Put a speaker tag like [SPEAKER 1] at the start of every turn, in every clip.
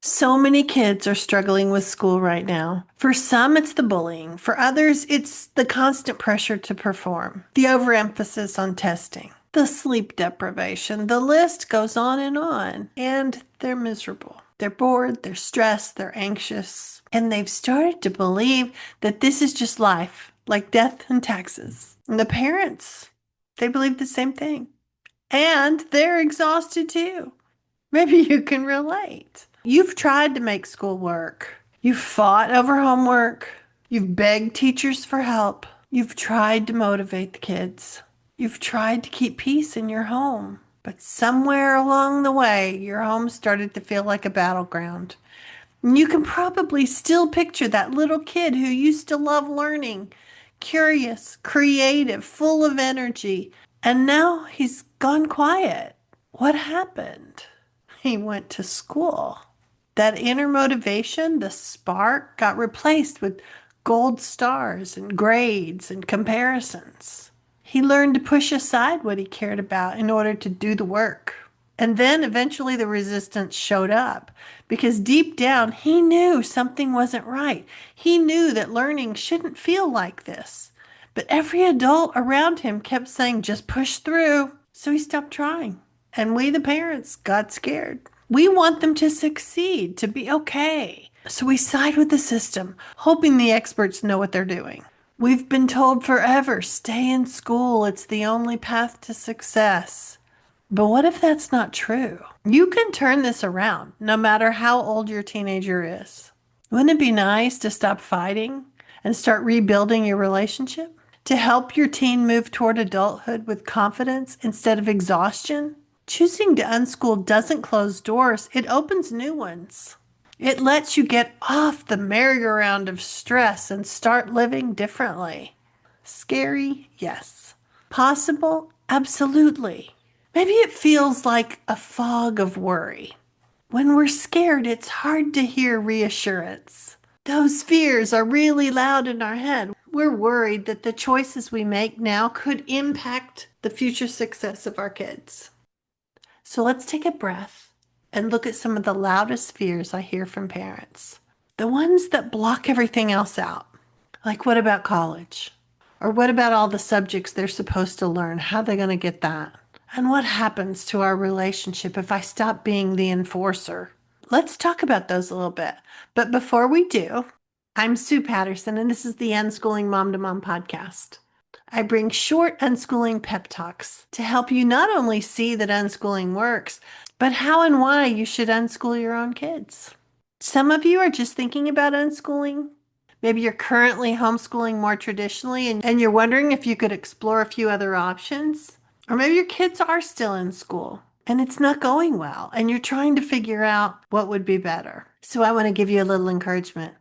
[SPEAKER 1] So many kids are struggling with school right now. For some, it's the bullying. For others, it's the constant pressure to perform, the overemphasis on testing, the sleep deprivation. The list goes on and on. And they're miserable. They're bored, they're stressed, they're anxious. And they've started to believe that this is just life, like death and taxes. And the parents, they believe the same thing. And they're exhausted too. Maybe you can relate. You've tried to make school work. You've fought over homework. You've begged teachers for help. You've tried to motivate the kids. You've tried to keep peace in your home. But somewhere along the way, your home started to feel like a battleground. And you can probably still picture that little kid who used to love learning, curious, creative, full of energy. And now he's gone quiet. What happened? He went to school. That inner motivation, the spark, got replaced with gold stars and grades and comparisons. He learned to push aside what he cared about in order to do the work. And then eventually the resistance showed up because deep down he knew something wasn't right. He knew that learning shouldn't feel like this. But every adult around him kept saying, just push through. So he stopped trying. And we, the parents, got scared. We want them to succeed, to be okay. So we side with the system, hoping the experts know what they're doing. We've been told forever, stay in school. It's the only path to success. But what if that's not true? You can turn this around, no matter how old your teenager is. Wouldn't it be nice to stop fighting and start rebuilding your relationship? To help your teen move toward adulthood with confidence instead of exhaustion? Choosing to unschool doesn't close doors, it opens new ones. It lets you get off the merry-go-round of stress and start living differently. Scary? Yes. Possible? Absolutely. Maybe it feels like a fog of worry. When we're scared, it's hard to hear reassurance. Those fears are really loud in our head. We're worried that the choices we make now could impact the future success of our kids. So let's take a breath and look at some of the loudest fears I hear from parents. The ones that block everything else out. Like, what about college? Or what about all the subjects they're supposed to learn? How are they going to get that? And what happens to our relationship if I stop being the enforcer? Let's talk about those a little bit. But before we do, I'm Sue Patterson, and this is the Unschooling Mom2Mom podcast. I bring short unschooling pep talks to help you not only see that unschooling works, but how and why you should unschool your own kids. Some of you are just thinking about unschooling. Maybe you're currently homeschooling more traditionally and you're wondering if you could explore a few other options. Or maybe your kids are still in school and it's not going well and you're trying to figure out what would be better. So I want to give you a little encouragement.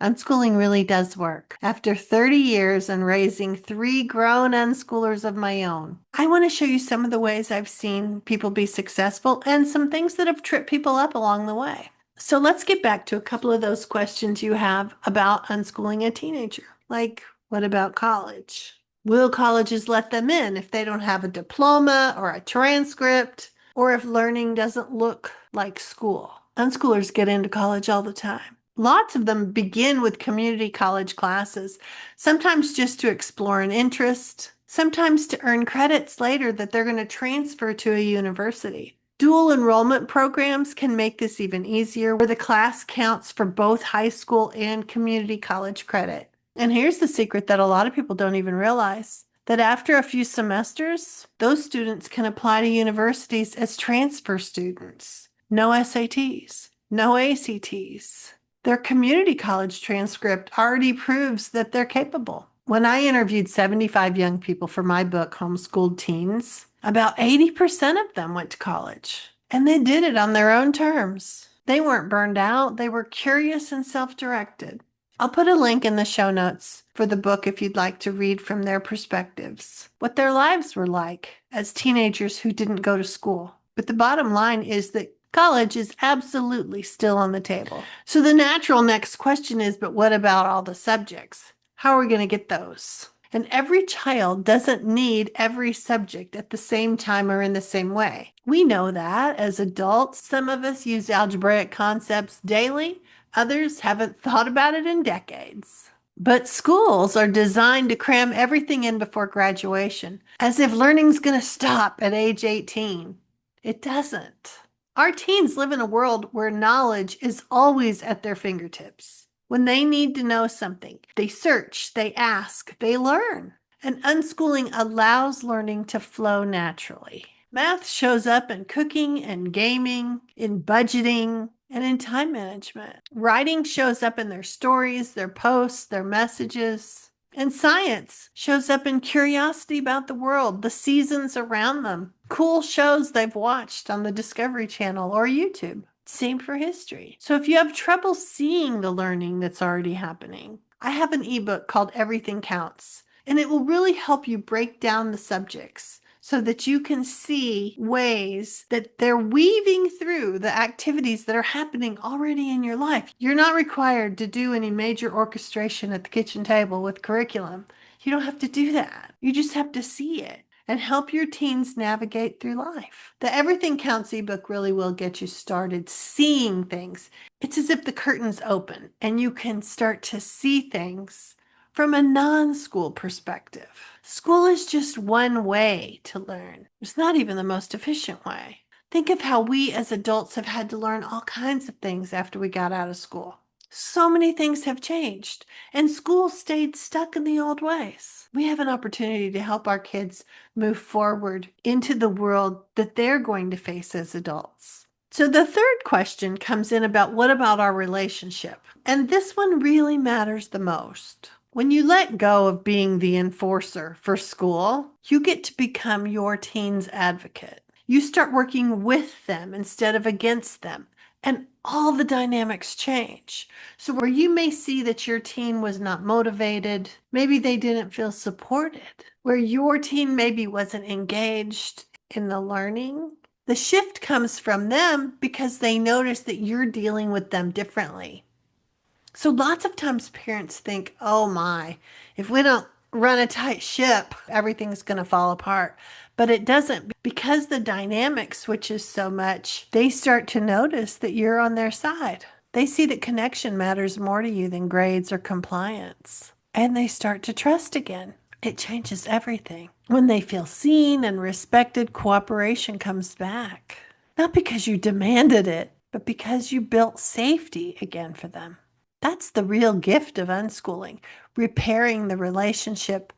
[SPEAKER 1] Unschooling really does work. After 30 years and raising 3 grown unschoolers of my own, I want to show you some of the ways I've seen people be successful and some things that have tripped people up along the way. So let's get back to a couple of those questions you have about unschooling a teenager. Like, what about college? Will colleges let them in if they don't have a diploma or a transcript, or if learning doesn't look like school? Unschoolers get into college all the time. Lots of them begin with community college classes, sometimes just to explore an interest, sometimes to earn credits later that they're going to transfer to a university. Dual enrollment programs can make this even easier, where the class counts for both high school and community college credit. And here's the secret that a lot of people don't even realize, that after a few semesters, those students can apply to universities as transfer students. No SATs, no ACTs. Their community college transcript already proves that they're capable. When I interviewed 75 young people for my book, Homeschooled Teens, about 80% of them went to college, and they did it on their own terms. They weren't burned out. They were curious and self-directed. I'll put a link in the show notes for the book if you'd like to read from their perspectives, what their lives were like as teenagers who didn't go to school. But the bottom line is that college is absolutely still on the table. So the natural next question is, but what about all the subjects? How are we going to get those? And every child doesn't need every subject at the same time or in the same way. We know that as adults, some of us use algebraic concepts daily, others haven't thought about it in decades. But schools are designed to cram everything in before graduation, as if learning's going to stop at age 18. It doesn't. Our teens live in a world where knowledge is always at their fingertips. When they need to know something, they search, they ask, they learn. And unschooling allows learning to flow naturally. Math shows up in cooking and gaming, in budgeting, and in time management. Writing shows up in their stories, their posts, their messages. And science shows up in curiosity about the world, the seasons around them, cool shows they've watched on the Discovery Channel or YouTube. Same for history. So if you have trouble seeing the learning that's already happening, I have an ebook called Everything Counts, and it will really help you break down the subjects so that you can see ways that they're weaving through the activities that are happening already in your life. You're not required to do any major orchestration at the kitchen table with curriculum. You don't have to do that. You just have to see it and help your teens navigate through life. The Everything Counts ebook really will get you started seeing things. It's as if the curtains open and you can start to see things from a non-school perspective. School is just one way to learn. It's not even the most efficient way. Think of how we as adults have had to learn all kinds of things after we got out of school. So many things have changed, and school stayed stuck in the old ways. We have an opportunity to help our kids move forward into the world that they're going to face as adults. So the third question comes in about what about our relationship? And this one really matters the most. When you let go of being the enforcer for school, you get to become your teen's advocate. You start working with them instead of against them. And all the dynamics change. So where you may see that your teen was not motivated, maybe they didn't feel supported, where your teen maybe wasn't engaged in the learning, the shift comes from them because they notice that you're dealing with them differently. So lots of times parents think, oh my, if we don't run a tight ship, everything's going to fall apart. But it doesn't, because the dynamic switches so much, they start to notice that you're on their side. They see that connection matters more to you than grades or compliance. And they start to trust again. It changes everything. When they feel seen and respected, cooperation comes back. Not because you demanded it, but because you built safety again for them. That's the real gift of unschooling, repairing the relationship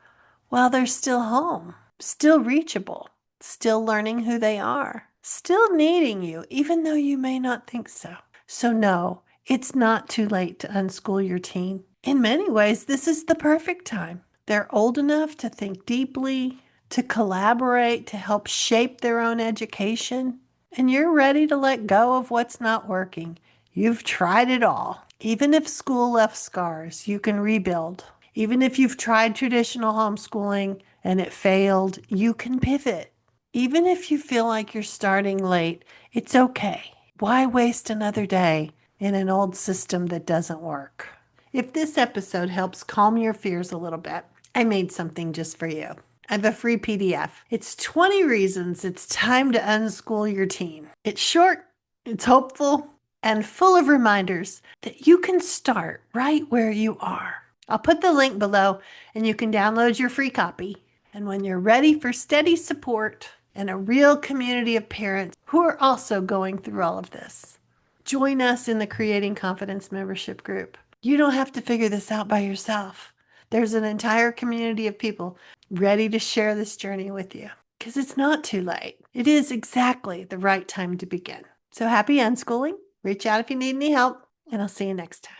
[SPEAKER 1] while they're still home, still reachable, still learning who they are, still needing you, even though you may not think so. So no, it's not too late to unschool your teen. In many ways, this is the perfect time. They're old enough to think deeply, to collaborate, to help shape their own education, and you're ready to let go of what's not working. You've tried it all. Even if school left scars, you can rebuild. Even if you've tried traditional homeschooling and it failed, you can pivot. Even if you feel like you're starting late, it's okay. Why waste another day in an old system that doesn't work? If this episode helps calm your fears a little bit, I made something just for you. I have a free PDF. It's 20 reasons it's time to unschool your teen. It's short, it's hopeful, and full of reminders that you can start right where you are. I'll put the link below and you can download your free copy. And when you're ready for steady support and a real community of parents who are also going through all of this, join us in the Creating Confidence membership group. You don't have to figure this out by yourself. There's an entire community of people ready to share this journey with you because it's not too late. It is exactly the right time to begin. So happy unschooling. Reach out if you need any help, and I'll see you next time.